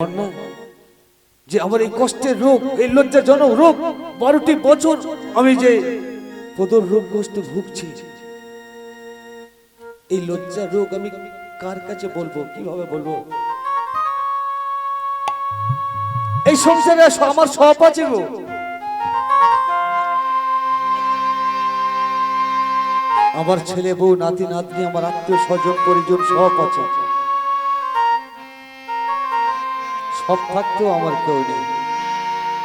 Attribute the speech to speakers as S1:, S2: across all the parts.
S1: না যে আমার এই কষ্টের রোগ, এই লজ্জাজনক রোগ, 12টি বছর আমি যে পদর রোগ কষ্টে ভুগছি, এই লজ্জা রোগ আমি কার কাছে বলবো, কিভাবে বলবো? এই সংসারে আমার সব আছে গো, আমার ছেলে বউ নাতি নাতনি, আমার আত্মীয় স্বজন পরিজন সব আছে, সব থাকতেও আমার কেউ নেই।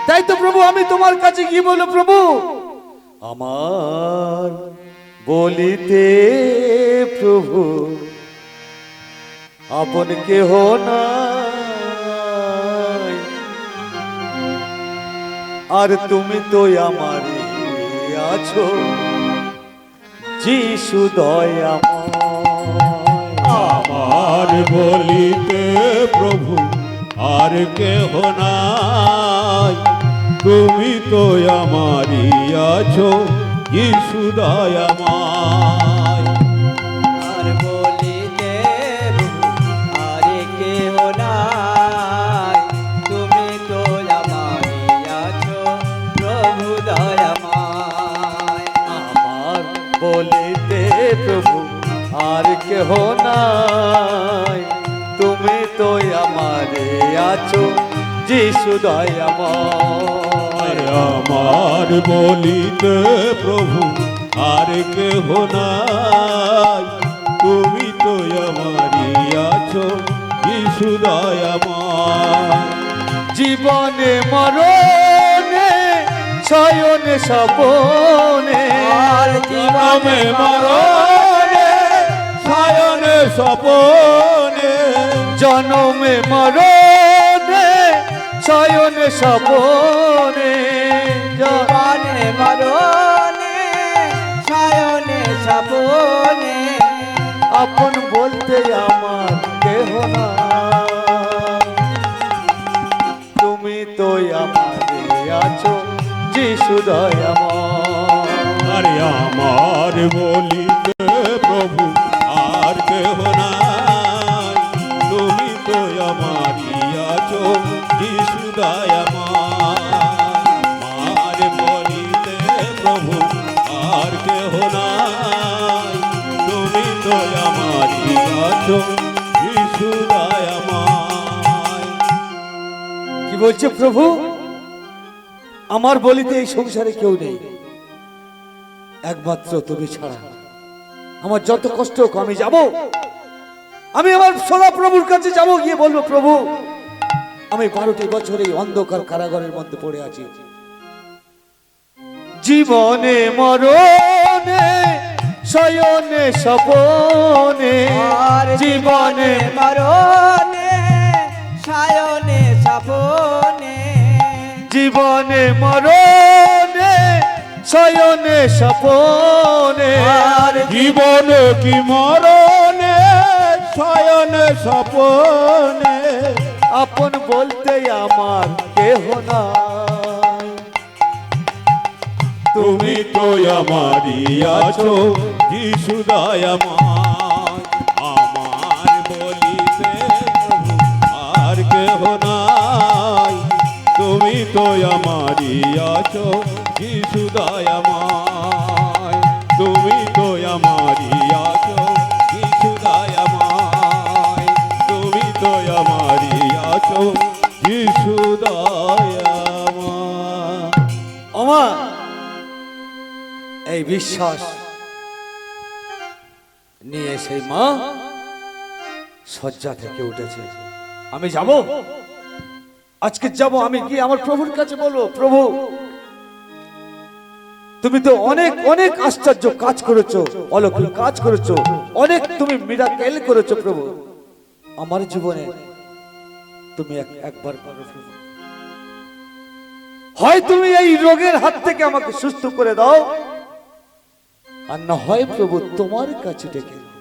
S1: তাই তো প্রভু আমি তোমার কাছে কি বলো, প্রভু আমার বলিতে প্রভু আপন কেহ নাই, আর তুমি তো আমার আছো যিশু দয়াময়।
S2: আমার বলিতে প্রভু আর কেহ নাই, তুমি তো আমারই আছো যিশু দয়াময়।
S3: আর বলিতে আর কেহ নাই, তুমি তো আমারই আছো প্রভু দয়াময়।
S1: আমার বলিতে প্রভু আর কেহ নাই, তুমি তো আমারে আছো যিশু দয়াময়।
S2: আমার বলিতে প্রভু আর কেহ নাই, তুমি তো আমারই আছো যিশু দয়াময়।
S1: জীবনে মরণে শয়নে স্বপনে,
S3: আর
S2: জীবনে মরণে শয়নে স্বপনে,
S1: জনমে মরণে শয়নে স্বপনে,
S3: জীবনে মরণে শয়নে স্বপনে,
S1: আপন বলতে আমার কেহ নাই, তুমি তো আমারে আছো যিশু দয়াময়।
S2: আরে আমার বলিতে প্রভু আর কেহ নাই, তুমি তো আমারই আছো যিশু দয়াময়। আমার বলিতে প্রভু আর কেহ নাই, তুমি তো আমারই আছো যিশু দয়াময়।
S1: কি বলছে প্রভু? আমার বলিতে এই সংসারে কেউ নেই, একমাত্র তুমি ছাড়া। আমার যত কষ্ট হোক আমি যাব, আমি আমার সদা প্রভুর কাছে যাব, গিয়ে বলবো প্রভু আমি 12টি বছর এই অন্ধকার কারাগারের মধ্যে পড়ে আছি, জীবনে মরণে শয়নে স্বপনে,
S3: আর জীবনে মরণে শয়নে স্বপনে,
S1: জীবনে মরণে শয়নে স্বপনে,
S3: আর
S2: জীবন কি মরণে শয়নে স্বপনে,
S1: আপন বলতে আমার কেহ নাই,
S2: তুমি তো আমারই আছো যিশু দয়াময়। আমার বলিতে প্রভু আর কেহ নাই, তুমি তো আমারই আছো যিশু দয়াময়। তুমি তো আমারই আছো যিশু দয়াময়, তুমি তো আমারই আছো যিশু দয়াময়।
S1: ওমা এই বিশ্বাস নিয়ে সেই মা শয্যা থেকে উঠেছে, আমি যাব, আজকে যাব, আমি কি আমার প্রভুর কাছে বলবো প্রভু তুমি তো অনেক অনেক আশ্চর্য কাজ করেছো, অলৌকিক কাজ করেছো, অনেক তুমি মিরাকেল করেছো প্রভু আমার জীবনে, তুমি একবার বলো প্রভু, হয় তুমি এই রোগের হাত থেকে আমাকে সুস্থ করে দাও, আর না হয় প্রভু তোমার কাছে ডেকে নাও।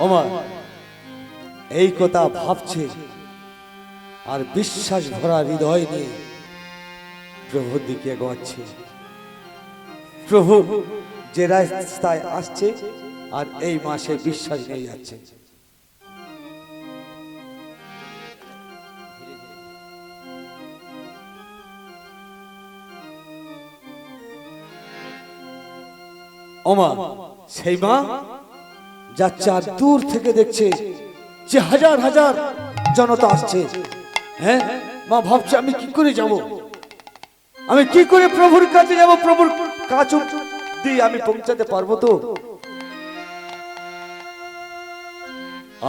S1: ওমা এই কথা ভাবছে আর বিশ্বাস ভরা হৃদয় নিয়ে প্রভুর দিকে এগোচ্ছে। প্রভু যে রাস্তায় আসছে আর এই মাসে বিশ্বাস নিয়ে যাচ্ছে। ওমা সেই মা যাচ্ছে আর দূর থেকে দেখছে যে হাজার হাজার জনতা আসছে। হ্যাঁ, মা ভাবছে আমি কি করে যাব, আমি কি করে প্রভুর কাছে যাব, প্রভুর কাছে দিয়ে আমি পৌঁছাতে পারবো তো?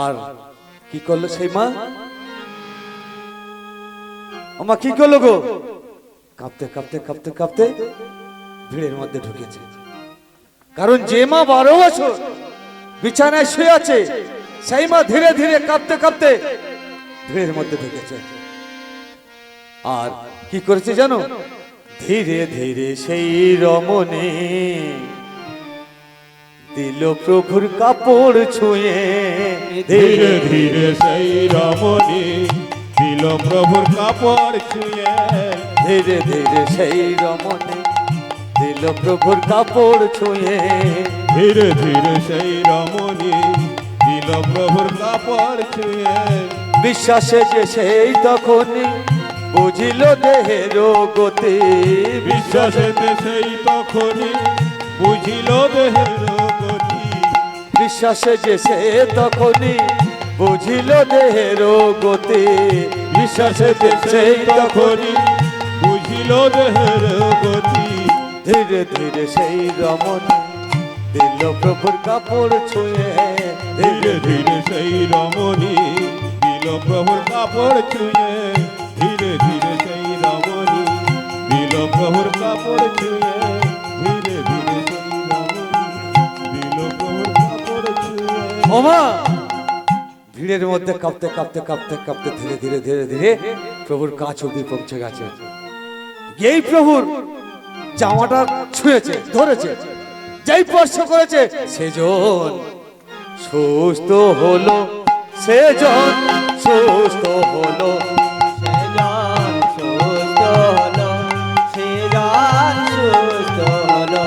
S1: আর কি করলো সেই মা? আমা কি করলো গো? কাঁপতে কাঁপতে কাঁপতে কাঁপতে ভিড়ের মধ্যে ঢুকেছে। কারণ যে মা 12 বছর বিছানায় শুয়ে আছে, সেই মা ধীরে ধীরে কাঁপতে কাঁপতে ভিড়ের মধ্যে ঢুকেছে। আর কি করেছে জানো? ধীরে ধীরে সেই রমণী দিল প্রভুর কাপড় ছুঁয়ে।
S2: ধীরে ধীরে সেই রমণী দিল প্রভুর কাপড় ছুঁয়ে।
S1: ধীরে ধীরে সেই রমণী দিল প্রভুর কাপড় ছুঁয়ে।
S2: ধীরে ধীরে সেই রমণী দিল প্রভুর কাপড় ছুঁয়ে।
S1: বিশ্বাসে যে সেই তখনই বুঝিল দেহের গতি।
S2: বিশ্বাসেতে সেই তখনই বুঝিল দেহের গতি।
S1: বিশ্বাসে যে সে তখনই বুঝিল দেহের গতি। বিশ্বাসে যে সেই তখনই
S2: বুঝিল দেহের গতি।
S1: ধীরে ধীরে সেই রমণী দিল প্রভুর কাপড় ছুঁয়ে।
S2: ধীরে ধীরে সেই রমণী দিল প্রভুর কাপড় ছুঁয়ে। ধীরে ধীরে সেই রমণী দিল প্রভুর কাপড় ছুঁয়ে। ধীরে ধীরে সেই রমণী দিল প্রভুর কাপড় ছুঁয়ে।
S1: ওমা ভিড়ের মধ্যে কাঁপতে কাঁপতে কাঁপতে কাঁপতে ধীরে ধীরে ধীরে ধীরে প্রভুর কাছ অব্দি পৌঁছে গেছে। এই প্রভুর জামাটা ছুঁয়েছে, ধরেছে, যেই স্পর্শ করেছে সেজন সুস্থ হলো। সেজন সুস্থ হলো।
S3: সেজন সুস্থ হলো, সেজন সুস্থ হলো।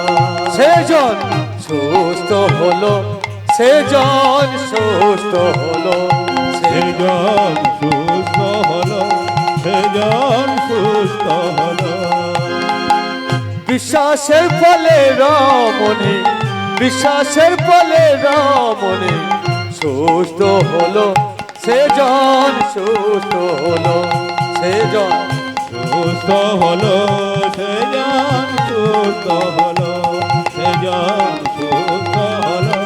S1: সেজন সুস্থ হলো। সেজন সুস্থ হলো।
S2: সেজন সুস্থ হলো। সেজন সুস্থ হলো।
S1: বিশ্বাসের ফলে রমণী, বিশ্বাসের ফলে রমণী সুস্থ হলো। সেজন সুস্থ হলো। সেজন
S2: সুস্থ হলো। সেজন সুস্থ হলো। সেজন সুস্থ হলো।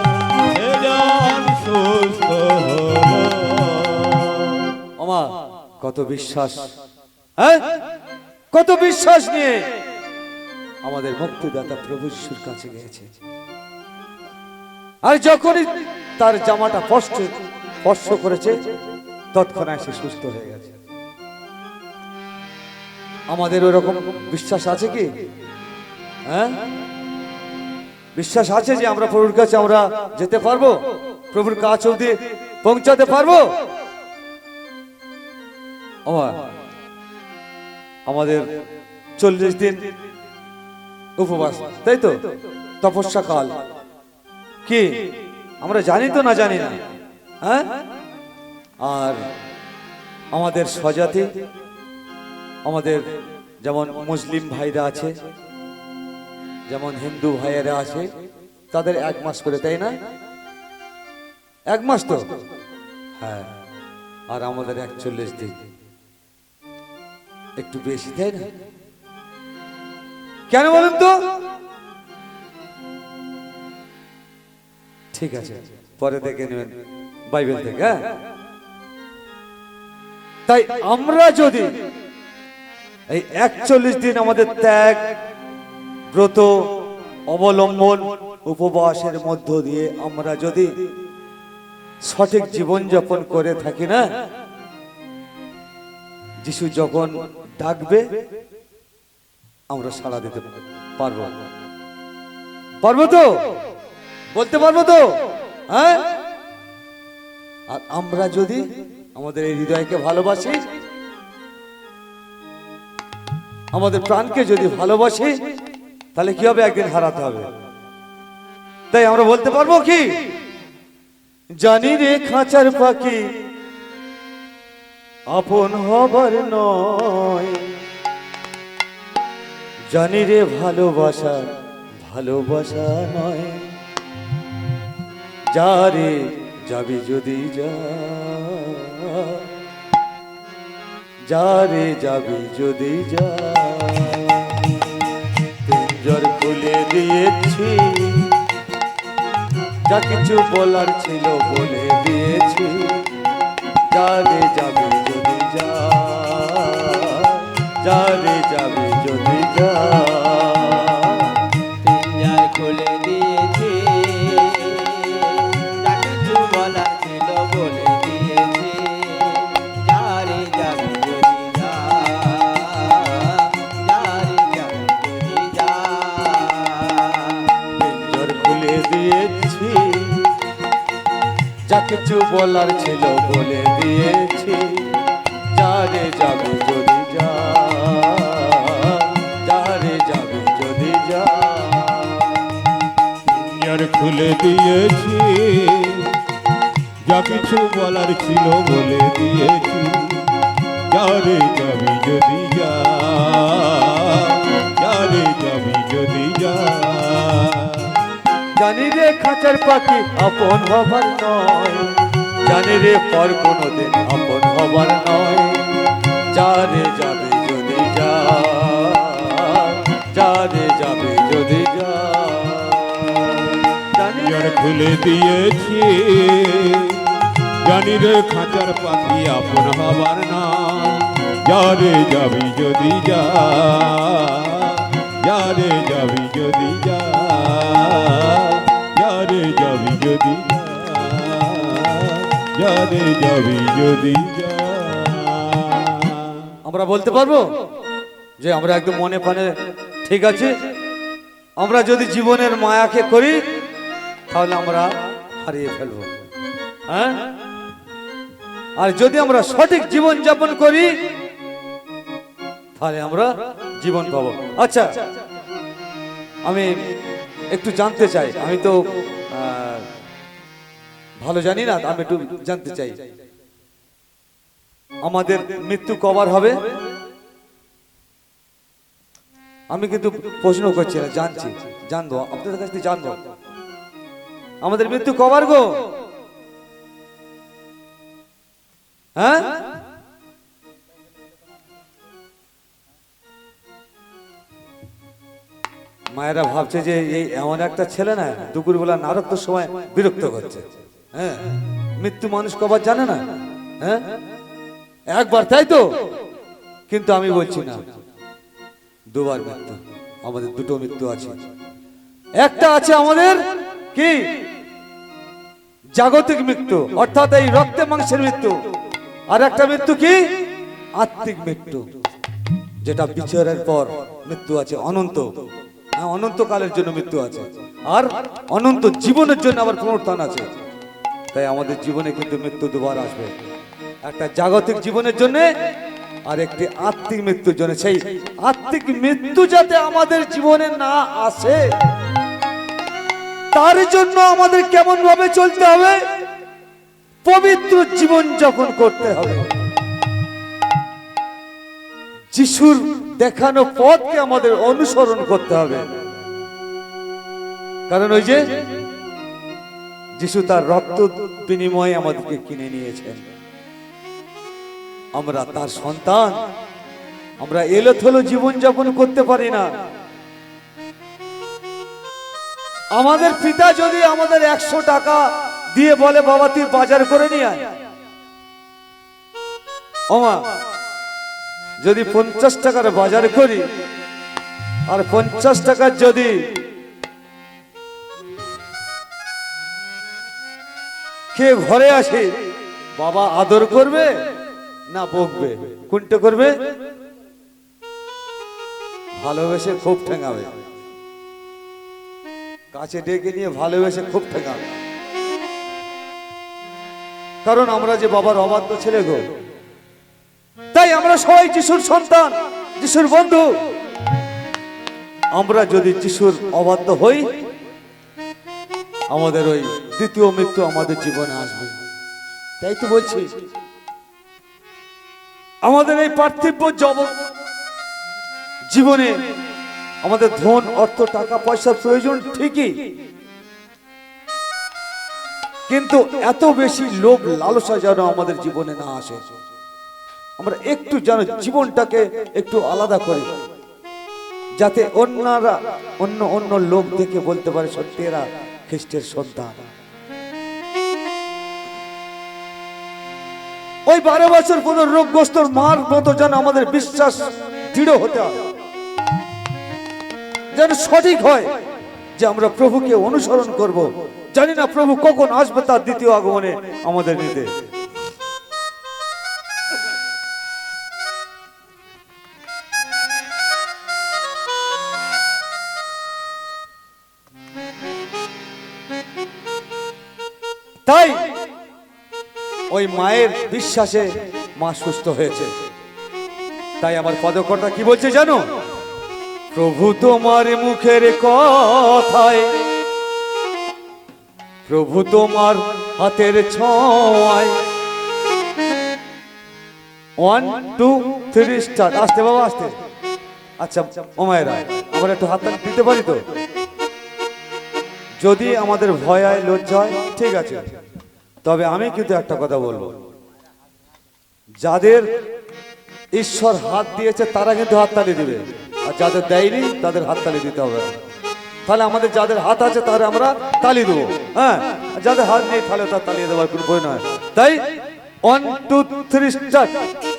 S2: সেজন সুস্থ হলো।
S1: আমা কত বিশ্বাস, হ্যাঁ, কত বিশ্বাস নিয়ে আমাদের মুক্তিদাতা প্রভু যিশুর কাছে গিয়েছে। আর যখনই তার জামাটা স্পর্শ করেছে তৎক্ষণাৎ সে সুস্থ হয়ে গেছে। আমাদের ওরকম বিশ্বাস আছে কি? হ্যাঁ, বিশ্বাস আছে যে আমরা প্রভুর কাছে আমরা যেতে পারবো, প্রভুর কাছে অবধি পৌঁছাতে পারবো? আমাদের 40 দিন উপবাস, তাই তো, তপস্যা কাল কি আমরা জানি তো না জানি না? হ্যাঁ, আর আমাদের স্বজাতি, আমাদের যেমন মুসলিম ভাইরা আছে, যেমন হিন্দু ভাইয়েরা আছে, তাদের 1 মাস করে, তাই না? 1 মাস তো, হ্যাঁ, আর আমাদের 41 দিন, একটু বেশি, তাই না? কেন বলুন তো? ঠিক আছে, পরে দেখে নেবেন বাইবেল থেকে। হ্যাঁ, তাই আমরা যদি এই 41 দিন আমাদের ত্যাগ, ব্রত, অবলম্বন, উপবাসের মধ্য দিয়ে আমরা যদি সঠিক জীবন যাপন করে থাকি না, যিশু যখন ডাকবে আমরা সাড়া দিতে পারবো। পারবো তো? বলতে পারবো তো? হ্যাঁ, আর আমরা যদি আমাদের এই হৃদয়কে ভালোবাসি, আমাদের প্রাণকে যদি ভালোবাসি, তাহলে কি হবে? একদিন হারাতে হবে। তাই আমরা বলতে পারবো কি? জানি রে খাঁচার পাখি আপন হবার নয়, জানি রে ভালোবাসা ভালোবাসা নয়। যারে যাবি যদি যা, যারে যাবি যদি যা, পিঞ্জর খুলে দিয়েছি, যা কিছু বলার ছিল বলে দিয়েছি, যারে যাবি যদি যা, যারে যাবি যদি যা।
S3: পিঞ্জার খুলে দিয়েছি, যা কিছু বলার ছিল বলে দিয়েছি, যারে যাবি যদি যা, যারে যাবি যদি যা।
S1: পিঞ্জর খুলে দিয়েছি, যা কিছু বলার ছিল বলে দিয়েছি, যারে যাবি যদি যা, যারে যাবি যদি যা।
S2: পিঞ্জর খুলে দিয়েছি, যা কিছু বলার ছিল বলে দিয়েছি, যারে যাবি যদি যা, যারে যাবি যদি যা।
S1: জানি রে খাঁচার পাখি আপন হবার নয়, জানি রে পর কোনোদিন আপন হবার নয়, যারে যাবে যদি যা, যারে যাবে যদি যা। জানি
S2: পিঞ্জর খুলে দিয়েছি, জানি রে খাঁচার পাখি আপন হবার না, যারে যাবি যদি যা, যারে যাবি যদি যা, যারে যাবি যদি যা, যারে যাবি যদি যা।
S1: আমরা বলতে পারবো যে আমরা একদম মনে প্রাণে ঠিক আছে? আমরা যদি জীবনের মায়াকে করি তাহলে আমরা হারিয়ে ফেলবো, হ্যাঁ? আর যদি আমরা সঠিক জীবন যাপন করি তাহলে আমরা জীবন পাবো। আচ্ছা, আমি একটু জানতে চাই, আমি তো ভালো জানি না, আমি একটু জানতে চাই আমাদের মৃত্যু কবার হবে? আমি কিন্তু প্রশ্ন করছি না, জানছি, জানবো আপনাদের কাছ থেকে জানবো আমাদের মৃত্যু কবার গো? হ্যাঁ, মায়েরা ভাবছে যে এই এমন একটা ছেলে না দুপুরবেলা নারকটার সময় বিরক্ত করছে। হ্যাঁ, মৃত্যু মানুষ কবার জানে না? হ্যাঁ, একবার, তাই তো? কিন্তু আমি বলছি না, দুবার মৃত্যু, আমাদের দুটো মৃত্যু আছে। একটা আছে আমাদের কি জাগতিক মৃত্যু, অর্থাৎ এই রক্তে মাংসের মৃত্যু, আর একটা মৃত্যু কি আত্মিক মৃত্যু, যেটা বিচারের পর মৃত্যু আছে, অনন্ত, অনন্তকালের জন্য মৃত্যু আছে, আর অনন্ত জীবনের জন্য আবার পুনরুত্থান আছে। তাই আমাদের জীবনে কিন্তু মৃত্যু দুবার আসবে, একটা জাগতিক জীবনের জন্য আর একটি আত্মিক মৃত্যুর জন্য। সেই আত্মিক মৃত্যু যাতে আমাদের জীবনে না আসে তার জন্য আমাদের কেমন ভাবে চলতে হবে? পবিত্র জীবন যাপন করতে হবে, যিশুর দেখানো পথকে আমাদের অনুসরণ করতে হবে। কারণ ওই যে যিশু তার রক্ত বিনিময়ে আমাদেরকে কিনে নিয়েছেন, আমরা তার সন্তান, আমরা এলোথেলো জীবন যাপন করতে পারি না। আমাদের পিতা যদি আমাদের 100 টাকা দিয়ে বলে বাবা তুই বাজার করে নিয়ে আয়, ওমা যদি 50 টাকার বাজার করি আর 50 টাকার যদি খেয়ে ঘরে আসি, বাবা আদর করবে না বকবে? কোনটা করবে? ভালোবেসে খুব ঠেঙাবে, কাছে ডেকে নিয়ে ভালোবেসে খুব ঠেঙাবে। কারণ আমরা যে বাবার অবাধ্য ছেলে গো। তাই আমরা সবাই যিশুর সন্তান, যিশুর বন্ধু। আমরা যদি যিশুর অবাধ্য হই, আমাদের ওই দ্বিতীয় মৃত্যু আমাদের জীবনে আসবে। তাই তো বলছি, আমাদের এই পার্থিব জীবনে আমাদের ধন, অর্থ, টাকা পয়সার প্রয়োজন ঠিকই, কিন্তু এত বেশি লোভ লালসা যেন আমাদের জীবনে না আসে। আমরা একটু যেন জীবনটাকে একটু আলাদা করি, যাতে অন্যরা অন্য অন্য লোক দেখে বলতে পারে সত্যি এরা খ্রিস্টের সন্তান। ওই 12 বছর কোন রোগগ্রস্ত মার মতো যেন আমাদের বিশ্বাস দৃঢ় হতে হয়, যেন সঠিক হয় যে আমরা প্রভুকে অনুসরণ করব। জানি না প্রভু কখন আসবে তার দ্বিতীয় আগমনে আমাদের নিতে। তাই ওই মায়ের বিশ্বাসে মা সুস্থ হয়েছে। তাই আমার পদকর্তা কি বলছে জানো? প্রভু তোমার মুখের কথায়, প্রভু তোমার হাতের ছোঁয়ায়, 1 2 3 স্টার্ট। আসতে বাবা আসতে। আচ্ছা ও মায়েরা, আমরা একটু হাত দিতে পারি তো? যদি আমাদের ভয় হয় লজ্জা হয় ঠিক আছে, তবে আমি কিন্তু একটা কথা বলবো, যাদের ঈশ্বর হাত দিয়েছে তারা কিন্তু হাততালি দিবে, আর যাদের দেয়নি তাদের হাততালি দিতে হবে। তাহলে আমাদের যাদের হাত আছে তাহলে আমরা তালি দেবো, হ্যাঁ, আর যাদের হাত নেই তাহলে তার তালি দেওয়ার কোনো বই নয়। তাই 1 2 3 স্টার্ট।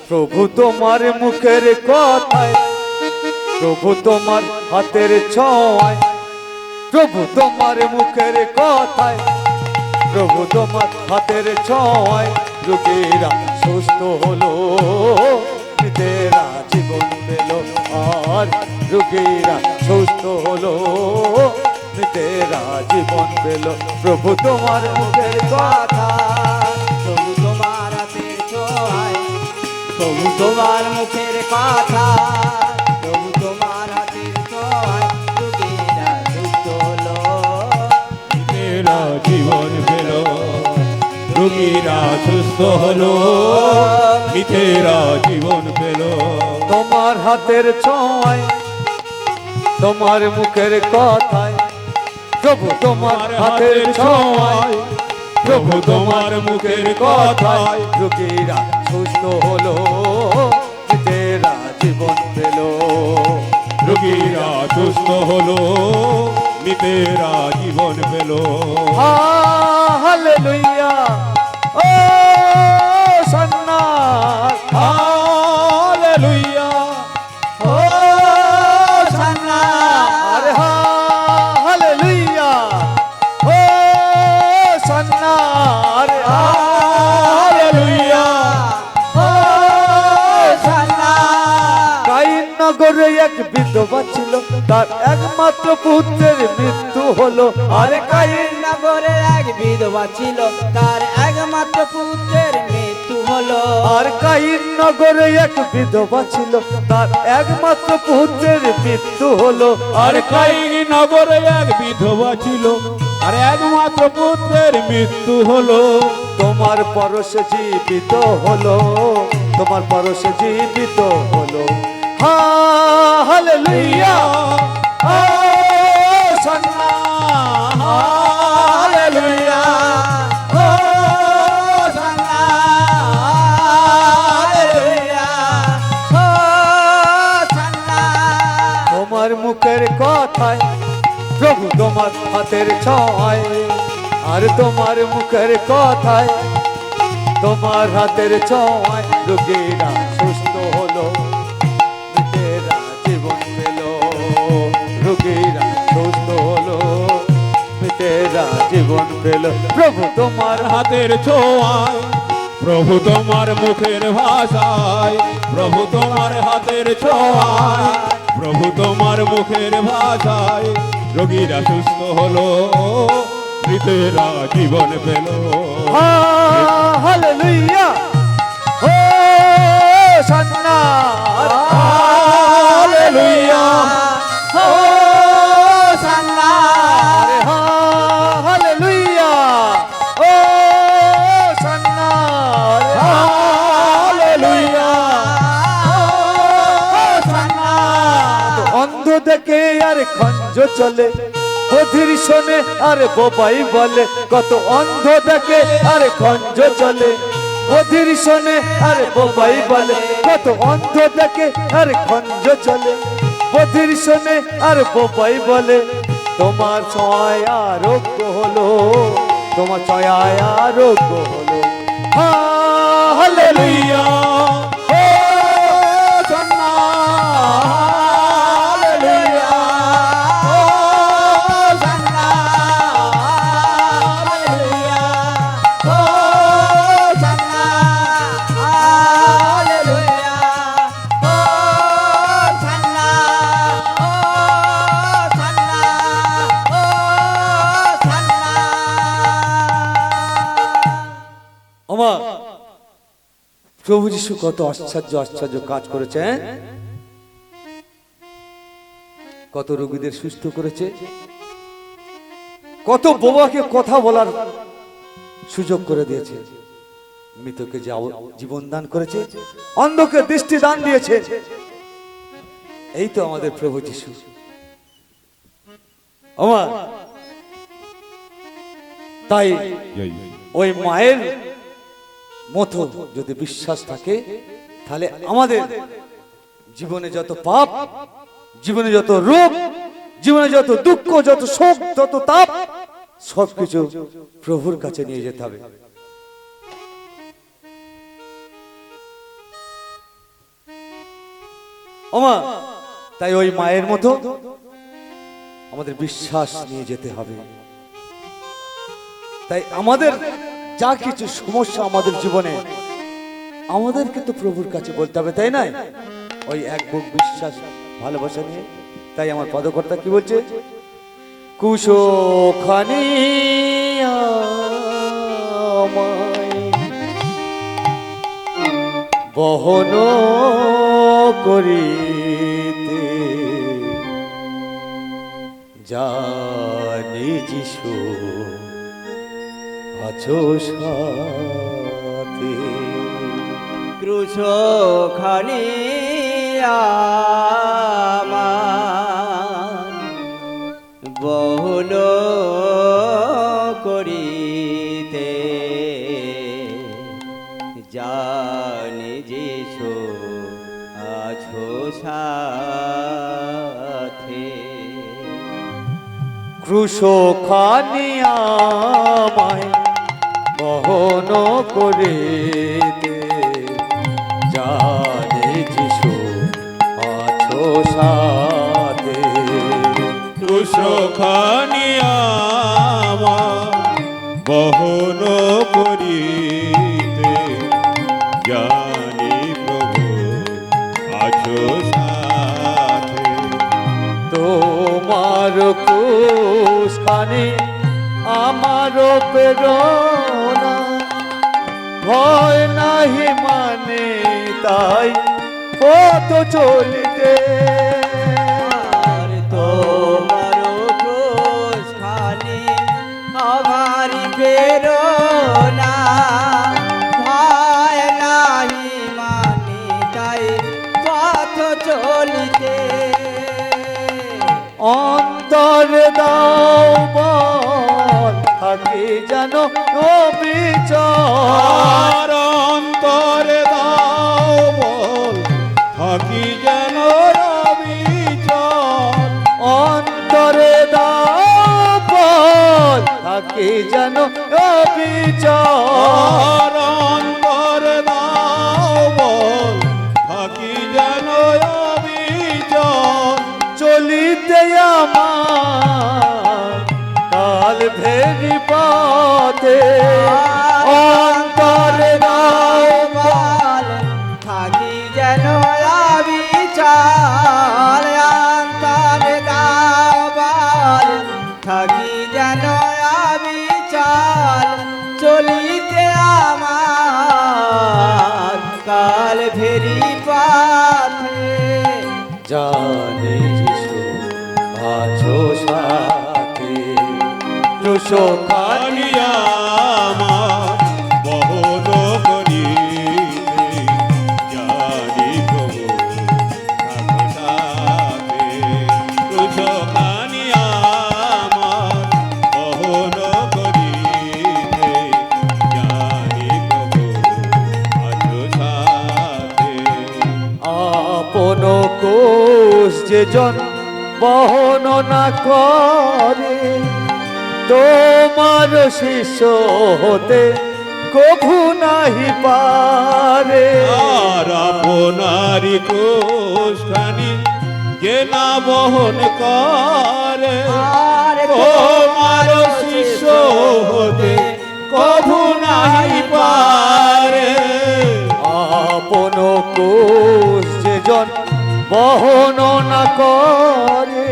S1: প্রভু তোমার মুখের কথায়, প্রভু তোমার হাতের ছোঁয়ায়, প্রভু তোমার মুখের কথায়, প্রভু তোমার হাতের ছোঁয়ায়, রোগীরা সুস্থ হলো, মৃতেরা জীবন পেল। আর রোগীরা সুস্থ হলো, মৃতেরা জীবন পেল। প্রভু তোমার মুখের কথা,
S3: প্রভু তোমার হাতের ছোঁয়ায়, প্রভু তোমার মুখের কথা, প্রভু তোমার হাতের ছোঁয়ায়, রোগীরা সুস্থ হলো,
S2: মৃতেরা জীবন পেল, রোগীরা সুস্থ হলো, মৃতেরা জীবন পেল।
S1: তোমার হাতের ছোঁয়ায়, তোমার মুখের কথায়, প্রভু তোমার হাতের ছোঁয়ায়,
S2: প্রভু তোমার মুখের কথায়,
S1: রোগীরা সুস্থ হলো, মৃতেরা জীবন পেল।
S2: রোগীরা সুস্থ হলো, মৃতেরা জীবন পেল।
S1: হালেলুয়া, ও সন্না,
S2: হালেলুয়া,
S3: ও সান্না,
S1: আরে হালেলুয়া, ও সন্না, আরে
S2: হালেলুয়া।
S3: ও সান্না।
S1: কাইন নগরে এক বিধবা ছিল, তার একমাত্র পুত্রের মৃত্যু হলো। আরে কাইন
S3: নগরে এক বিধবা ছিল, তার একমাত্র পুত্রের মৃত্যু হলো।
S1: আর কাইন নগরে এক বিধবা ছিল, তার একমাত্র পুত্রের মৃত্যু হলো।
S2: আর কাইন নগরে এক বিধবা ছিল, আর একমাত্র পুত্রের মৃত্যু হলো।
S1: তোমার পরশে জীবিত হলো, তোমার পরশে জীবিত হলো। হালেলুয়া, ও সন্না,
S2: হালেলুয়া,
S3: ও সান্না, হালেলুয়া, ও সান্না।
S1: তোমার মুখের কথায়, প্রভু তোমার হাতের ছোঁয়ায়, আর তোমার মুখের কথায়, তোমার হাতের ছোঁয়ায়, রোগীরা সুস্থ হলো, মৃতেরা জীবন পেল। রোগীরা সুস্থ হলো, মৃতেরা জীবন পেল। প্রভু তোমার
S2: হাতের ছোঁয়ায়, প্রভু তোমার মুখের ভাষায়, প্রভু তোমার হাতের ছোঁয়ায়, প্রভু তোমার মুখের ভাষায়, রোগীরা সুস্থ হলো, মৃতেরা জীবন পেল।
S1: হালেলুয়া, ও সন্না,
S2: হালেলুয়া,
S3: ও সান্না,
S1: হালেলুয়া, ও সন্না,
S2: হালেলুয়া।
S3: ও সান্না।
S1: অন্ধ দেখে আর খঞ্জ চলে, বধির শোনে আর বোবাই বলে, কত অন্ধ দেখে আর খঞ্জ চলে। বধির শোনে আর বোবাই বলে, কত অন্ধ দেখে আর খঞ্জ চলে। বধির শোনে আর বোবাই বলে, তোমার ছয় আরোগ্য হলো, তোমার ছয় আরোগ্য হলো। হালেলুয়া, প্রভু যিশু কত আশ্চর্য আশ্চর্য কাজ করেছেন, কত রোগীদের সুস্থ করেছে, কত বোবাকে কথা বলার সুযোগ করে দিয়েছে, মৃতকে জীবন দান করেছে, অন্ধকে দৃষ্টি দান দিয়েছে। এই তো আমাদের প্রভু যিশু। আমার তাই ওই মায়ের মতো যদি বিশ্বাস থাকে, তাহলে আমাদের জীবনে যত পাপ, জীবনে যত রোগ, জীবনে যত দুঃখ, যত শোক, যত তাপ, সবকিছু প্রভুর কাছে নিয়ে যেতে হবে। ওমা, তাই ওই মায়ের মতো আমাদের বিশ্বাস নিয়ে যেতে হবে। তাই আমাদের যা কিছু সমস্যা আমাদের জীবনে, আমাদেরকে তো প্রভুর কাছে বলতে হবে, তাই না? ওই এক বুক বিশ্বাস ভালোবাসা নিয়ে। তাই আমার পদকর্তা কি বলছে? কুশোখানি আমায় বহন করিতে, জানি যিশু আছো সাথে।
S3: ক্রুশখানি আমার বহন করিতে, জানি যিশু আছো সাথে।
S1: ক্রুশখানি আমায় বহন করিতে, জানি যিশু আছো সাথে।
S2: ক্রুশখানি আমার বহন করিতে, জানি প্রভু আছো সাথে।
S1: তোমার ক্রুশখানি আমার প্রেরণা, ভয় নাহি মানে তাই পথ চলিতে।
S3: আর তোমার ক্রুশখানি আমার প্রেরণা, ভয় নাহি মানে তাই পথ চলিতে।
S1: অন্তরে দাও বল, থাকি যেন অবিচল।
S2: অন্তরে দাও বল, থাকি যেন অবিচল।
S1: অন্তরে দাও বল, থাকি যেন অবিচল।
S2: অন্তরে দাও বল, থাকি যেন অবিচল।
S1: চলিতে আমার কাল ভেরি পথে, অন্তরে দাও
S3: বল, থাকি যেন অবিচল। অন্তরে দাও বল, থাকি যেন অবিচল। চলিতে আমার কাল ভেরি পথে,
S1: জানি যিশু আছো সাথে। ক্রুশখানি
S2: আমার বহন করিতে, জানি প্রভু আছো সাথে। ক্রুশখানি আমার
S1: যে জন বহন না করে, তোমার শিষ্য হতে কভু নাহি পারে।
S2: আর আপনারি কোষখানি যে না বহন করে,
S3: আর
S2: তোমার শিষ্য হতে কভু নাহি পারে।
S1: আপন কোষ যে জন বহন না করে,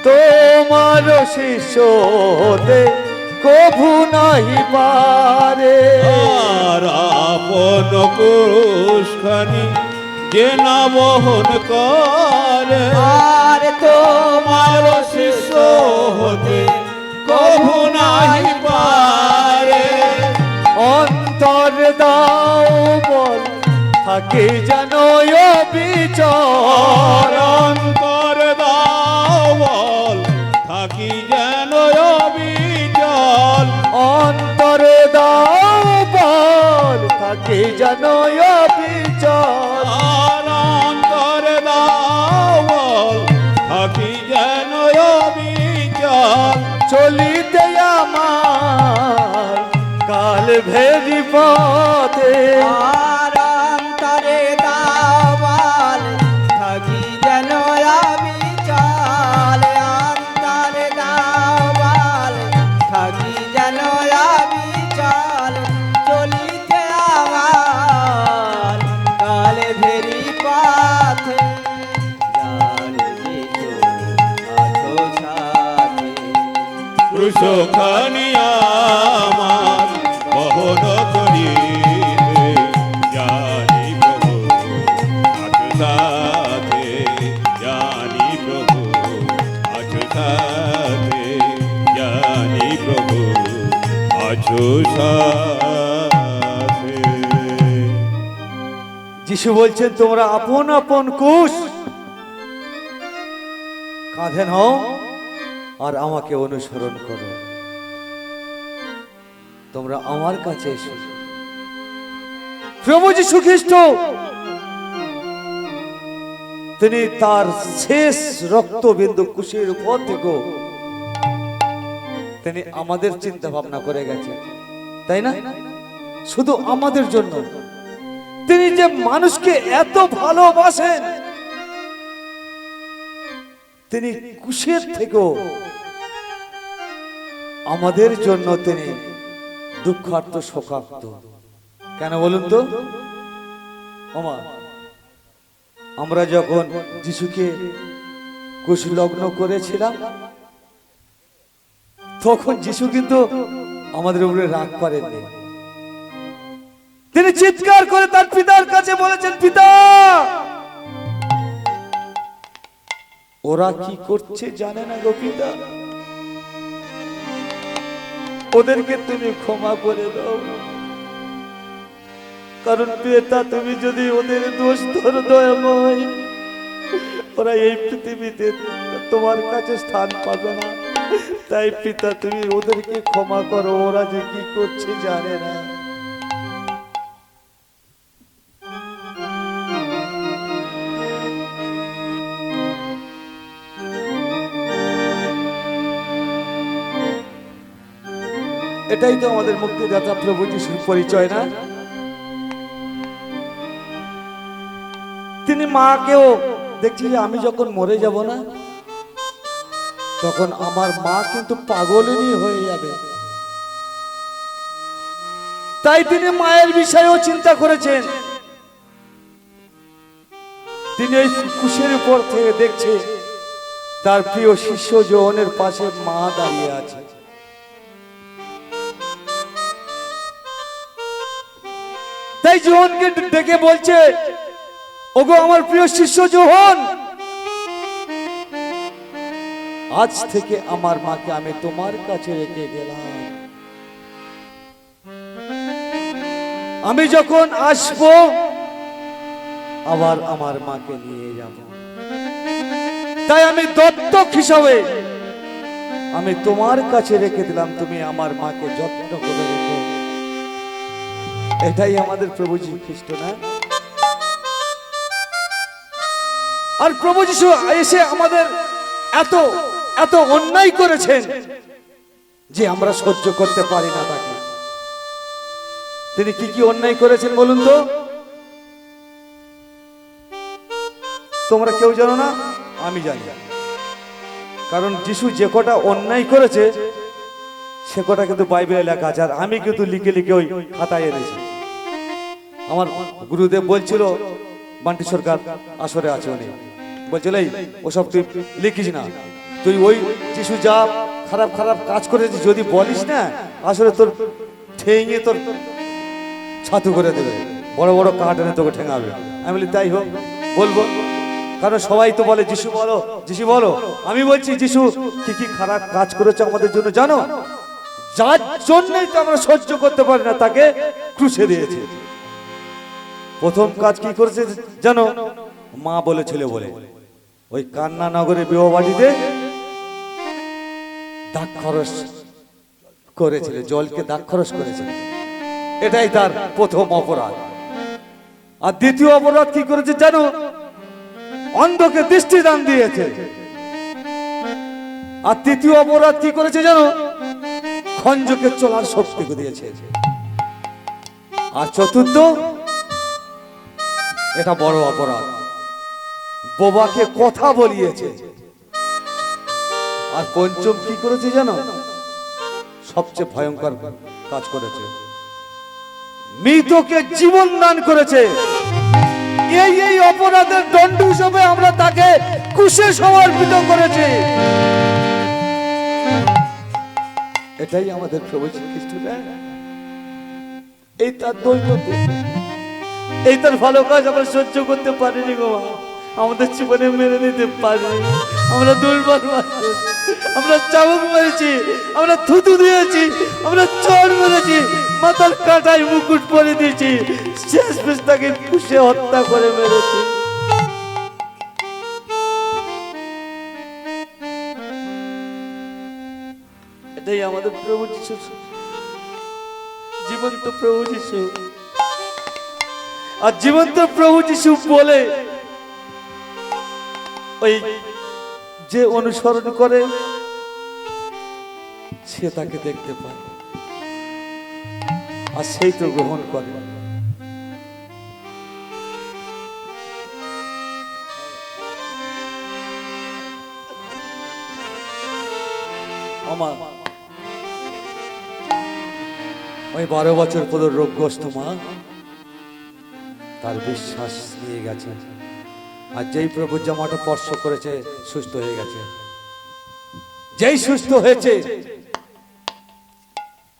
S1: তোমার শিষ্য হতে কভু নাহি পারে।
S2: আর আপন কোষখানি যে না বহন করে,
S3: আর
S2: তোমার শিষ্য হতে কভু নাহি পারে।
S1: অন্তর দাও বল থাকে যেন বিচার,
S2: অন্তর দাও বল থাকি যেন অবিচল।
S1: অন্তর দাও বল থাকে যেন বিচার।
S2: আর অন্তর দাও বল থাকি যেন অবিচল।
S1: চলিতে আমার কাল ভেরি পথে,
S3: আর অন্তরে দাওয়াল থাকি যেন আমি চাল। অন্তরে দাওয়াল থাকি যেন আমি চাল। চলিতে আমার কালে ভেরি পথে, জানে যে আছো সাথে।
S2: ক্রুশখানি আমার বহন করিতে, জানি প্রভু আছো সাথে। জানি প্রভু আছো সাথে। জানি প্রভু আছো সাথে।
S1: যিশু বলছেন তোমরা আপন আপন কুশ কাঁধে নাও আর আমাকে অনুসরণ করো। তোমরা আমার কাছে এসো। প্রভু যীশু খ্রিস্ট তিনি তার শেষ রক্তবিন্দু কুশের উপর থেকে তিনি আমাদের চিন্তা ভাবনা করে গেছেন, তাই না? শুধু আমাদের জন্য। তিনি যে মানুষকে এত ভালোবাসেন, তিনি কুশের থেকেও আমাদের জন্য তিনি দুঃখার্ত শোকার্ত। কেন বলুন তো? ওমা, আমরা যখন যিশুকে কুশলগ্ন করেছিলাম, তখন যিশু কিন্তু আমাদের উপরে রাগ করেননি। তিনি চিৎকার করে তার পিতার কাছে বলেছেন, পিতা, ওরা কি করছে জানে না গো পিতা, ওদেরকে তুমি ক্ষমা করে দাও। কারণ পিতা, তুমি যদি ওদের দোষ ধরো দয়াময়, ওরা এই পৃথিবীতে তোমার কাছে স্থান পাবে না। তাই পিতা, তুমি ওদেরকে ক্ষমা করো, ওরা যে কি করছে জানে না। এটাই তো আমাদের মুক্তিদাতা প্রভু যিশুর পরিচয়, না? তিনি মাকেও দেখছি যে আমি যখন মরে যাব না, তখন আমার মা কিন্তু পাগলিনী হয়ে যাবে। তাই তিনি মায়ের বিষয়েও চিন্তা করেছেন। তিনি ওই কুশের উপর থেকে দেখছে তার প্রিয় শিষ্য যোহনের পাশে মা দাঁড়িয়ে আছে। তাই যোহনকে ডেকে বলছে, ওগো আমার প্রিয় শিষ্য যোহন, আজ থেকে আমার মাকে আমি তোমার কাছে রেখে গেলাম। আমি যখন আসব আবার আমার মাকে নিয়ে যাব। তাই আমি দত্তক হিসাবে আমি তোমার কাছে রেখে দিলাম, তুমি আমার মাকে যত্ন করে রেখো। এটাই আমাদের প্রভু যীশু খ্রিস্ট, না? আর প্রভু যিশু এসে আমাদের এত এত অন্যায় করেছেন যে আমরা সহ্য করতে পারি না তাকে। তিনি কি কি অন্যায় করেছেন বলুন তো? তোমরা কেউ জানো না, আমি জানি। কারণ যিশু যে কটা অন্যায় করেছে সে কটা কিন্তু বাইবেলে লেখা আছে, আর আমি কিন্তু লিখে লিখে ওই খাতায় এনেছি। আমার গুরুদেব বলছিল, বান্টি সরকার আসরে আছে, উনি বলছিল এই ওসব তুই লিখিস না, তুই ওই যিশু যা খারাপ খারাপ কাজ করেছিস যদি বলিস না আসলে তোর ঠেঙে তোর ছাতু করে দেবে, বড় বড় কাঠ এনে তোকে ঠেঙাবে। আমি বলি তাই হোক, বলবো, কারণ সবাই তো বলে যিশু বলো যিশু বলো। আমি বলছি যিশু কি কি খারাপ কাজ করেছে আমাদের জন্য জানো? যার জন্যই তো আমরা সহ্য করতে পারি না তাকে ক্রুশে দিয়েছে। প্রথম কাজ কি করেছে জানো? মা বলেছিল বলে ওই কান্না নগরে বিবাহ বাড়িতে দাগ খরচ করেছিল, জলকে দাগ খরচ করেছিল, এটাই তার প্রথম অপরাধ। আর দ্বিতীয় অপরাধ কি করেছে জানো? অন্ধকে দৃষ্টিদান দিয়েছে। আর তৃতীয় অপরাধ কি করেছে জানো? খঞ্জকে চলার শক্তি দিয়েছে। আর চতুর্থ, এটা বড় অপরাধ, বোবাকে কথা বলিয়েছে। আর পঞ্চম কি করেছে জানো? সবচেয়ে ভয়ঙ্কর কাজ করেছে, মৃতকে জীবন দান করেছে। এই এই অপরাধের দণ্ড হিসেবে আমরা তাকে ক্রুশে সমর্পিত করেছি। এটাই আমাদের প্রভু খ্রিস্ট, এই তার দৈন্যতা, এই তার ভালো কাজ আমরা সহ্য করতে পারিনি গো মা। আমাদের জীবনে মেনে নিতে পারি, আমরা দুর্বল মানুষ, আমরা চাবুক মেরেছি, আমরা থুতু দিয়েছি, আমরা চড় মেরেছি, মাথার কাঁটায় মুকুট পরে দিয়েছি, শেষ বেশ তাকে কুশে হত্যা করে মেরেছি। এটাই আমাদের প্রভু যিশু, জীবন্ত প্রভু যিশু। আর জীবন্ত প্রভু যিশু বলে ওই যে অনুসরণ করে সে তাকে দেখতে পায়, আর সেই তো গ্রহণ করে। আমার ওই 12 বছর পর রোগগ্রস্ত মা তার বিশ্বাস নিয়ে গেছে, আর যেই প্রভু জামাটা স্পর্শ করেছে সুস্থ হয়ে গেছে। যেই সুস্থ হয়েছে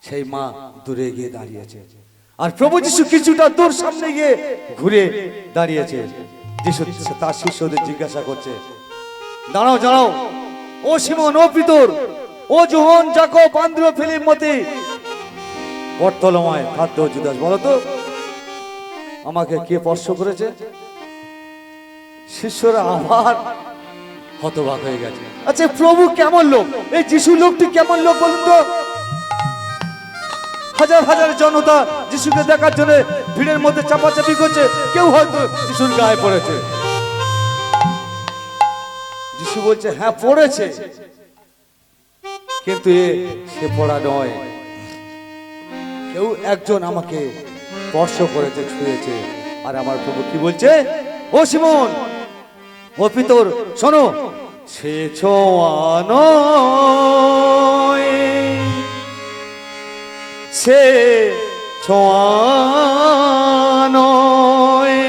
S1: সেই মা দূরে গিয়ে দাঁড়িয়েছে, আর প্রভু যিশু কিছুটা দূর সামনে গিয়ে ঘুরে দাঁড়িয়েছে। যিশু তার শিষ্যদের জিজ্ঞাসা করছে, দাঁড়াও দাঁড়াও, ও সিমন, ও পিতর, ও যোহন, যাকব, আন্দ্রেয়, ফিলিপ, মতি, বর্তলময়, খাদ্য, জুদাস, বলো তো আমাকে কে স্পর্শ করেছে? শিষ্যরা আবার হতবাক হয়ে গেছে। আচ্ছা প্রভু কেমন লোক, এই যিশু লোকটি কেমন লোক বলুন তো? হাজার হাজার জনতা যিশুকে দেখার জন্য ভিড়ের মধ্যে চাপাচাপি করছে, কেউ হয়তো যিশুর গায়ে পড়েছে। যিশু বলছে হ্যাঁ পড়েছে, কিন্তু সে পড়া নয়, কেউ একজন আমাকে স্পর্শ করেছে, ছুঁয়েছে। আর আমার প্রভু কি বলছে? ও সিমন, ও পিতর, শোনো, সে ছোঁয়া নয়, সে ছোঁয়া নয়,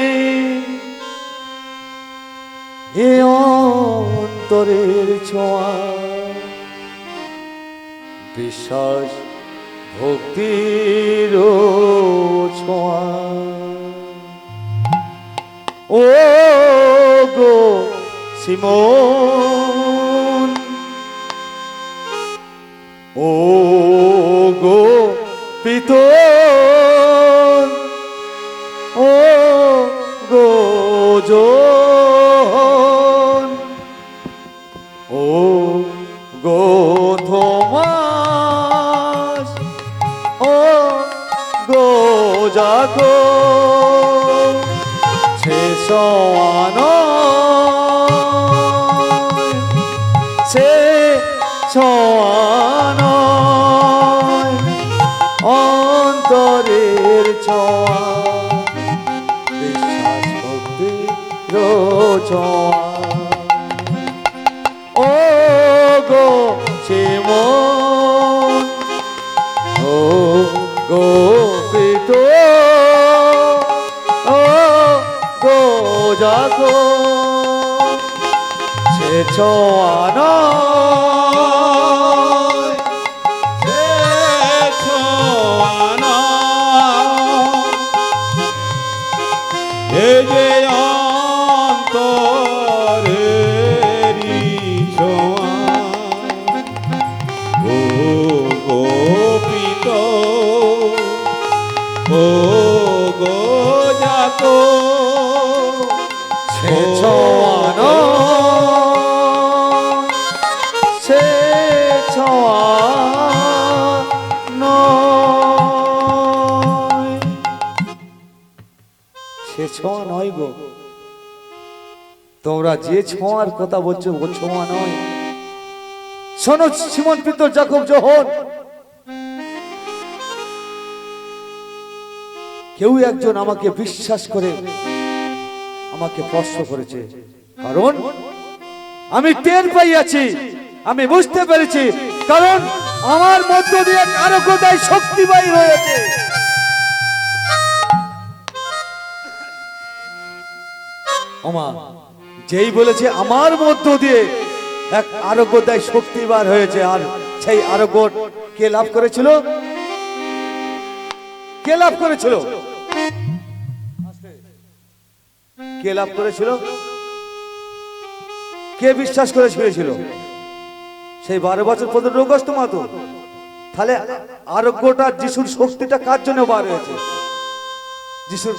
S1: এ অন্তরের ছোঁয়া, বিশ্বাস ভক্তির ছোঁয়া। ও গো সিমন, ও গো পিতর, ও গো যোহন, ও গো থোমাস, ও গো যাকব, সে ছোঁয়া নয়, শক্তির ছোঁয়া। ও গো শিমন, ও গো প্রীত, ও গো জাগো, সে ছোঁয়া নয়,
S2: সে ছোঁয়া নয়, এ যে অন্তরেরই ছোঁয়া। ও গোপিত, ও গো জাতো,
S1: সে ছোঁয়া নয়, সে ছোঁয়া নয়, সে ছোঁয়া নয় গো। তোমরা যে ছোঁয়ার কথা বলছো ও ছোঁয়া নয়। শোনো সিমন পিতর জাকব জোহর, কেউ একজন আমাকে বিশ্বাস করে আমাকে প্রশ্ন করেছে, কারণ আমি টের পাইয়াছি, আমি বুঝতে পেরেছি, কারণ আমার মধ্য দিয়ে কারো কোথায় শক্তি বাইর হয়েছে। ওমা, যেই বলেছে আমার মধ্য দিয়ে এক আরোগ্যদায় শক্তি বার হয়েছে, আর সেই আরোগ্য কে লাভ করেছিল? কে লাভ করেছিল? কে লাভ করেছিল? কে বিশ্বাস করে ছিঁড়েছিল? সেই 12 বছর পর্যন্ত রোগস্ত মাতো। তাহলে আরোগ্যটা, যিশুর শক্তিটা কার জন্য বার হয়েছে? যিশুর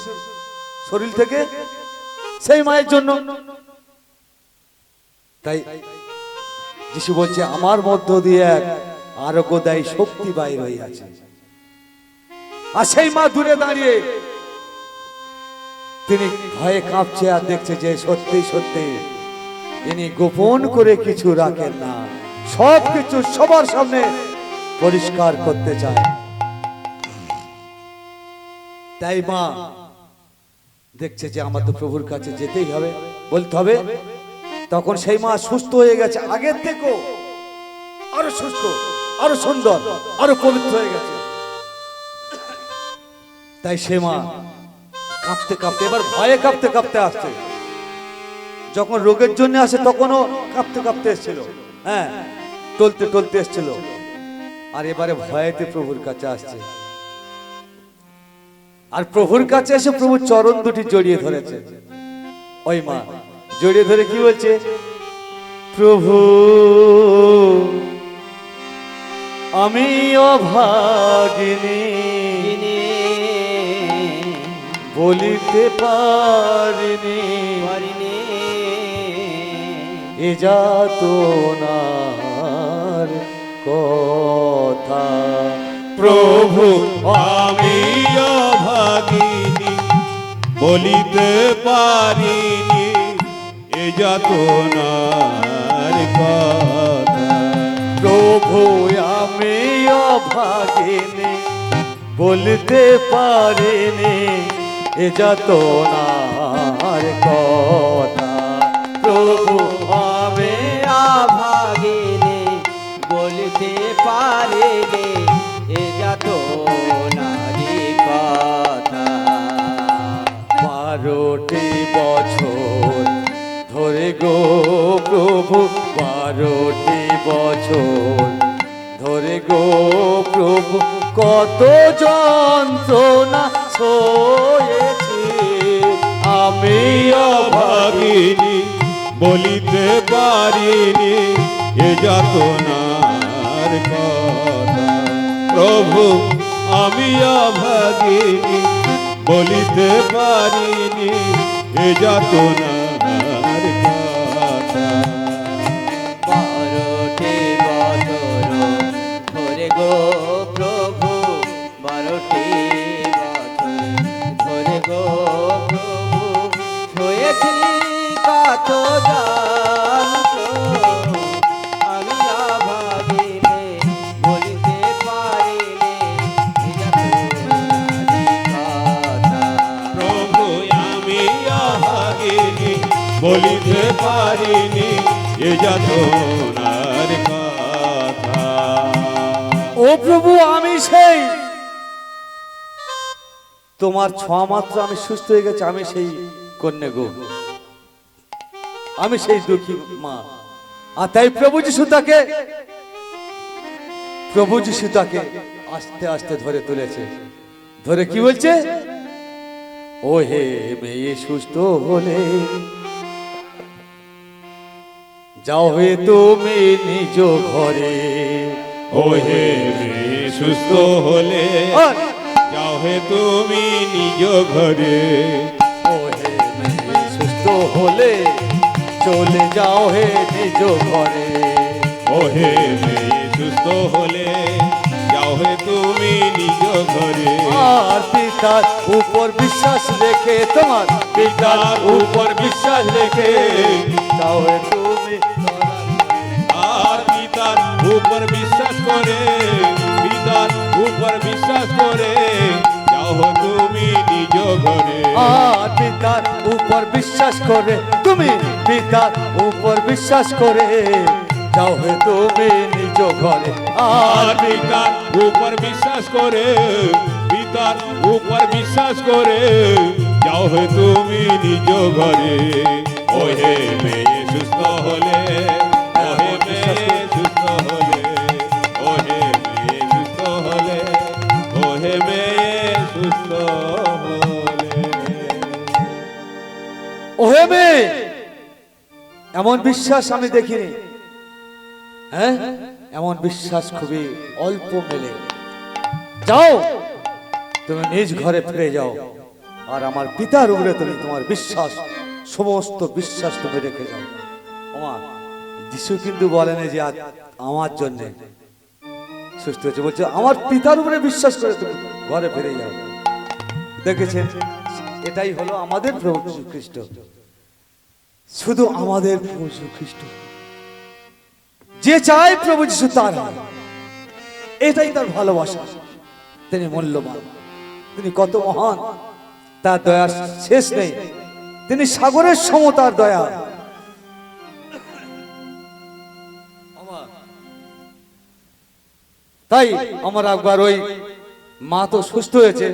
S1: শরীর থেকে, সেই মায়ের জন্য। তাই যিশু বলছে আমার মধ্য দিয়ে এক আরোগ্যদায়ী শক্তি বাইর হয়ে আছে। আর সেই মা দূরে দাঁড়িয়ে তিনি ভয়ে কাঁপছে আর দেখছে যে সত্যি সত্যি ইনি গোপন করে কিছু রাখেন না, সব কিছু সবার সামনে পরিষ্কার করতে চায়। তাই মা দেখছে যে আমার তো প্রভুর কাছে যেতেই হবে, বলতে হবে। তখন সেই মা সুস্থ হয়ে গেছে, আগের থেকেও আরো সুস্থ, আরো সুন্দর, আরো পবিত্র হয়ে গেছে। তাই সে মা কাঁপতে কাঁপতে, এবার ভয়ে কাঁপতে কাঁপতে আসছে। যখন রোগের জন্য আসে তখনও কাঁপতে কাঁপতে এসেছিল, হ্যাঁ, টলতে টলতে এসেছিল। আর এবারে ভয়েতে প্রভুর কাছে আসছে। আর প্রভুর কাছে এসে প্রভুর চরণ দুটি জড়িয়ে ধরেছে। ওই মা জড়িয়ে ধরে কি বলছে? প্রভু, আমি অভাগিনী, বলিতে পারিনি এ যাতনার কথা।
S2: প্রভু আমি অভাগিনী, বলিতে পারিনি এ যাতনার কথা।
S1: প্রভু আমি অভাগিনী, বলতে পারিনি এ যাতনার কথা। প্রভু আমি
S3: আভাগিনী, বলতে পারিনি এ যাতনারি কথা।
S1: 12টি বছর ধরে গো প্রভু, 12টি বছর ধরে গো প্রভু, কত যন্ত্রণা সয়েছি আমি
S2: অভাগিনী, বলিতে পারিনি এ যাতনার কথা। প্রভু আমি অভাগিনী, বলিতে পারিনি এ যাতনার কথা।
S3: 12টি বছর ধরে গো প্রভু, 12টি বছর ধরে গো প্রভু, ছুঁয়েছি কত যন্ত্রণা আমি অভাগিনী, বলিতে পারিনি এ যাতনারি কথা।
S2: প্রভু আমি বলিতে পারিনি এ যাতনার কথা।
S1: ও প্রভু, আমি সেই তোমার ছোঁয়া মাত্র আমি সুস্থ হয়ে গেছি। আমি সেই কন্যা গো, আমি সেই দুঃখী মা। আর তাই প্রভু যিশু তাকে আস্তে আস্তে ধরে তুলেছে। ধরে কি বলছে? ও হে মেয়ে, সুস্থ হলে যাও হে তুমি নিজ ঘরে।
S2: ও হে মেয়ে, সুস্থ হলে যাও হে তুমি নিজ ঘরে।
S1: ও হে মেয়ে, সুস্থ হলে চলে যাও হে নিজ ঘরে।
S2: ও হে মেয়ে, সুস্থ হলে যাও হে তুমি নিজ ঘরে।
S1: আর পিতার উপর বিশ্বাস রেখে, তোমার পিতার উপর বিশ্বাস রেখে যাও হে তুমি।
S2: আর পিতার উপর বিশ্বাস করে, পিতার উপর বিশ্বাস করে যাও হে তুমি নিজ ঘরে।
S1: আর পিতার উপর বিশ্বাস করে তুমি, পিতার উপর বিশ্বাস করে যাও হে তুমি নিজ ঘরে।
S2: আর পিতার উপর বিশ্বাস করে, পিতার উপর বিশ্বাস করে যাও হে তুমি নিজ ঘরে। ও হে মেয়ে, সুস্থ হলে, ও হে মেয়ে, সুস্থ হলে, ও হে মেয়ে, সুস্থ হলে, ও হে মেয়ে, সুস্থ হলে।
S1: ওহে মেয়ে, এমন বিশ্বাস আমি দেখিনি। হ্যাঁ, এমন বিশ্বাস খুবই অল্প মেলে। যাও তুমি নিজ ঘরে ফিরে যাও। আর আমার পিতার উপরে তুমি তোমার বিশ্বাস, সমস্ত বিশ্বাস তুমি রেখে যাও। ওমা, যিশু কিন্তু বলেন যে আজ আমার জন্য সুস্থ হয়েছে, বলছে আমার পিতার উপরে বিশ্বাস করে তুমি ঘরে ফিরে যাও। দেখেছেন, এটাই হলো আমাদের প্রভু যীশু খ্রিস্ট। শুধু আমাদের প্রভু যীশু খ্রিস্ট, যে চায় প্রভু যীশু তার হয়। এটাই তার ভালোবাসা। তিনি মূল্যবান, তিনি কত মহান, তার দয়ার শেষ নেই। তিনি সাগরের সম তার দয়া। তাই আমার একবার ওই মা তো সুস্থ হয়েছে,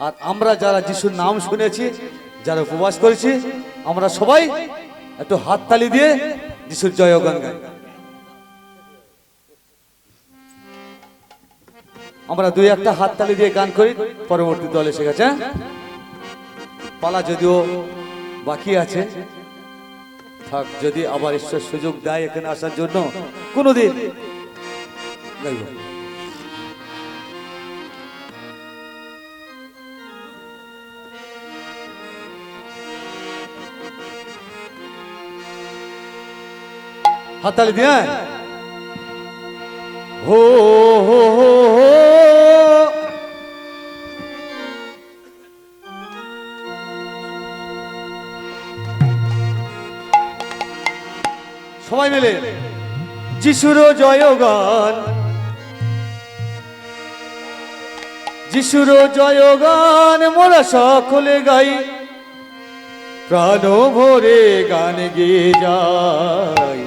S1: আর আমরা যারা যিশুর নাম শুনেছি, যারা উপবাস করেছি, আমরা সবাই একটু হাততালি দিয়ে যিশুর জয়গান গাই। আমরা দুই একটা হাততালি দিয়ে গান করি, পরবর্তী দল এসে গেছে। পালা যদিও বাকি আছে, থাক, যদি আবার ঈশ্বর সুযোগ দেয় এখানে আসার জন্য কোনোদিন গাইব। হাততালি দিয়ে হো হো হো হো। সবাই মিলে যিশুর জয়গান, যিশুর জয়গান মোরা সকলে গাই। প্রাণ ভরে গান গেয়ে যাই,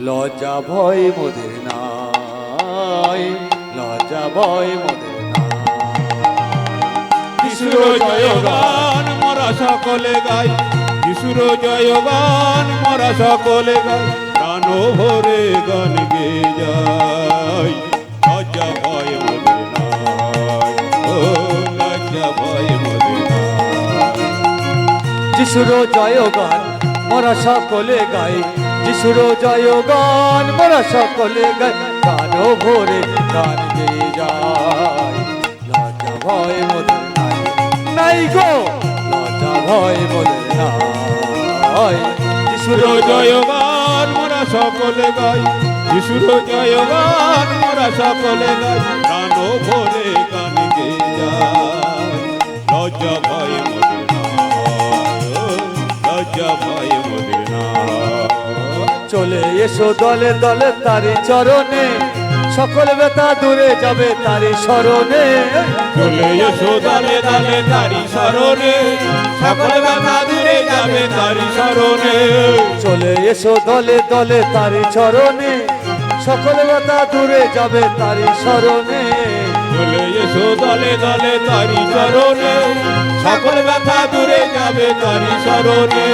S1: লজ্জা ভয় মোদের নাই, লজ্জা ভয় মোদের নাই।
S2: যিশুর জয়গান মোরা সকলে গাই, যিশুর জয়গান মোরা সকলে গাই। প্রাণ ভরে গান গেয়ে যাই, লজ্জা ভয় মোদের নাই, ও লজ্জা ভয় মোদের নাই।
S1: যিশুর জয়গান মোরা সকলে গাই, যিশুর জয়গান মোরা সকলে গাই। প্রাণ ভরে গান গেয়ে যাই, লজ্জা ভয় মোদের নাই, নাই গো লজ্জা ভয় মোদের নাই। যিশুর
S2: জয়গান মোরা সকলে গাই, যিশুর জয়গান মোরা সকলে গাই। প্রাণ ভরে গান গেয়ে যাই, লজ্জা ভয় মোদের নাই, লজ্জা ভয় মোদের নাই।
S1: চলে এসো দলে দলে তারি চরণে, সকল ব্যথা দূরে যাবে তারি স্মরণে।
S2: চলে এসো দলে দলে তারি স্মরণে, সকল ব্যথা দূরে যাবে তারি শরণে
S1: চলে এসো দলে দলে তারি চরণে, সকল ব্যথা দূরে যাবে তারি শরণে।
S2: চলে এসো দলে দলে তারি চরণে, সকল ব্যথা দূরে যাবে তারি শরণে।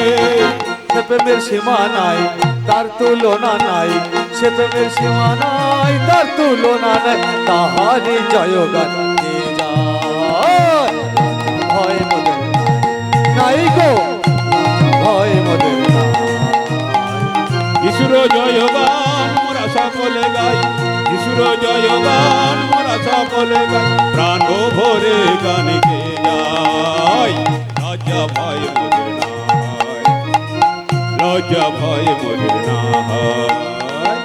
S1: সে প্রেমের সীমা নাই, তার তুলনা নাই, সে প্রেমের সীমা নাই, তার তুলনা নাই, তাহারি জয়গান গে যায়। ভয় মোদের নাই গো, ভয় মোদের নাই।
S2: যিশুর জয়গান মোরা সকলে গাই, যিশুর জয়গান মোরা সকলে গাই, প্রাণ ভরে গান গে যাই। লজ্জা ভয় মোদের নাই, লজ্জা ভয় মোদের নাই।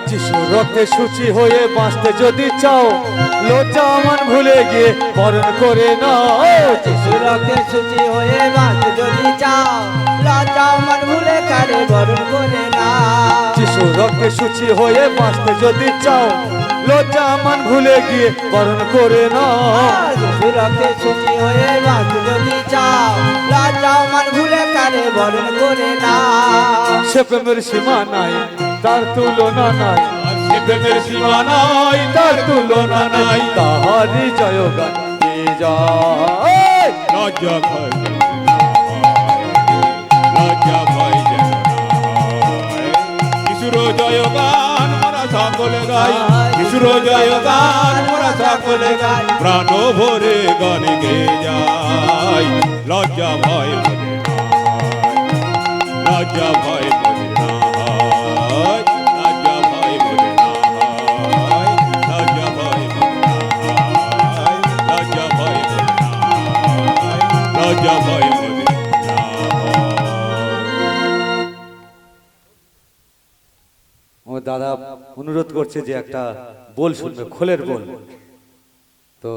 S1: যিশুর রক্তে সূচি হয়ে বাঁচতে যদি চাও, লজ্জা মান ভুলে গিয়ে বরণ করে নাও।
S3: যিশু রক্তে শুচি হয়ে বাঁচতে যদি চাও, লজ্জা মান ভুলে কারে বরণ করে না।
S1: যিশুর রক্তে সূচি হয়ে বাঁচতে যদি চাও, লজ্জা মান ভুলে গিয়ে বরণ করে নাও।
S3: যিশু রক্তে শুচি হয়ে বাঁচতে যদি চাও, লজ্জা মান ভুলে কারে বরণ করে না।
S1: সে প্রেমের সীমা নাই, তার তুলনা নাই,
S2: আর সে প্রেমের সীমা নাই, তার তুলনা নাই।
S1: তাহারি জয়গান গে যায়।
S2: লজ্জা ভয় যেন না হয়, লজ্জা ভয় যেন না হয়। যিশুর জয়গান মোরা সকলে গাই, যিশুর জয়গান মোরা সকলে গাই, প্রাণ ভরে গান গে যাই। লজ্জা ভয় মোদের নাই, লজ্জা ভয় মোদের নাই, লজ্জা ভয় মোদের নাই, লজ্জা ভয় মোদের নাই, লজ্জা ভয় মোদের নাই, লজ্জা ভয় মোদের নাই।
S1: ও দাদা অনুরোধ করছে যে একটা বল শুনবে, খোলের বল। তো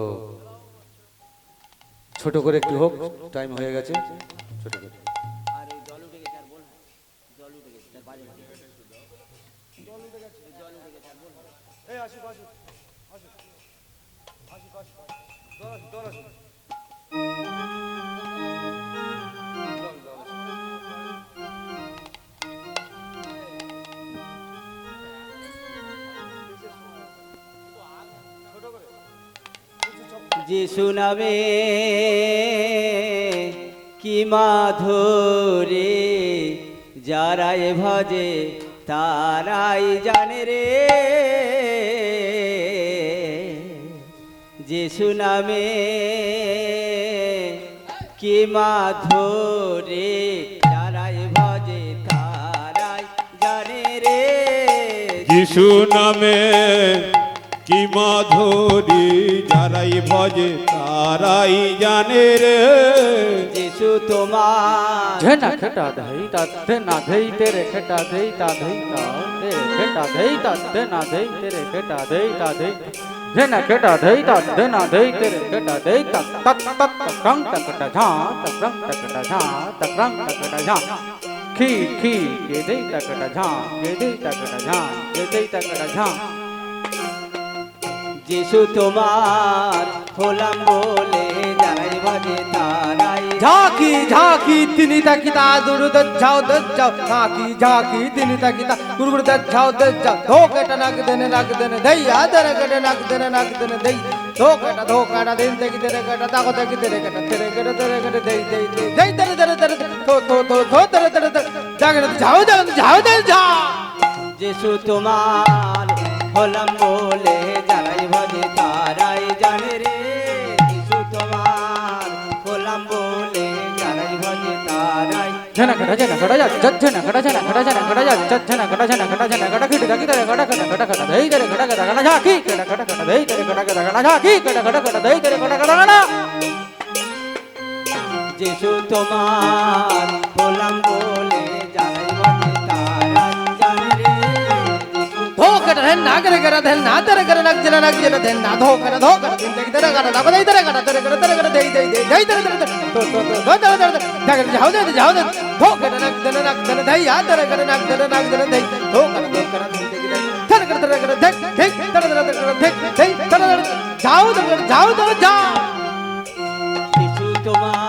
S1: ছোট করে একটু হোক, টাইম হয়ে গেছে, ছোট করে।
S3: যিশু নামে কি মাধুরী, যারাই ভজে তারাই জানে রে। যিশু নামে কি মাধুরী, যারাই ভজে তারাই জানে রে।
S2: যিশু নামে কি মাধুরী, যারাই ভজে তারাই জানে রে।
S3: যিশু তোমার
S4: झेना खटा धई ता ना धई तेरे खटा धई ता तेरे खटा धई ता ना धई तेरे खटा धई ता धई झेना खटा धई ता ना धई तेरे खटा धई ता तक तक रंग तकटा झा तक रंग तकटा झा तक रंग तकटा झा खी खी के दई तकटा झा के दई तकटा झा के दई तकटा झा।
S3: যিশু তোমার হলাম বলে যারাই ভজে তারাই
S4: झाकी झाकी तिनी तकिता दुरु दज्जाओ दज्जाओ झाकी झाकी तिनी तकिता गुरु दज्जाओ दज्जाओ धोकेटा नग देने दैया दरे कटे नग देने दई धोकेटा दिन तकी तेरे कटा ताको तकी तेरे कटा दई दई दई दरे दरे दरे थो दरे दरे जागे जाओ जा।
S3: যিশু তোমার হলাম বলে যারাই ভজে তারাই জানে রে। যিশু তোমার হলাম বলে যারাই ভজে তারাই
S4: झना खड़ा जा झना खड़ा जा झना खड़ा खिट तकी तेरे कटा दई तेरे कटा झाकी कटा दई तेरे कटा झाकी कटा दई तेरे कटा।
S3: যিশু তোমার হলাম বলে যারাই ভজে তারাই জানে রে। যিশু
S4: धोकर है ना करे करा धन ना तेरे करे नक जना धन ना धोकर दिन तक तेरे करा ना बधाई तेरे करा तेरे करे दे तेरे तो जाकर जाओ दे धोकर नक जना दई या तेरे करे नक जना दई धोकर दिन तक तेरे करे देख तेरे जाओ तो जा।
S3: যিশু তোমার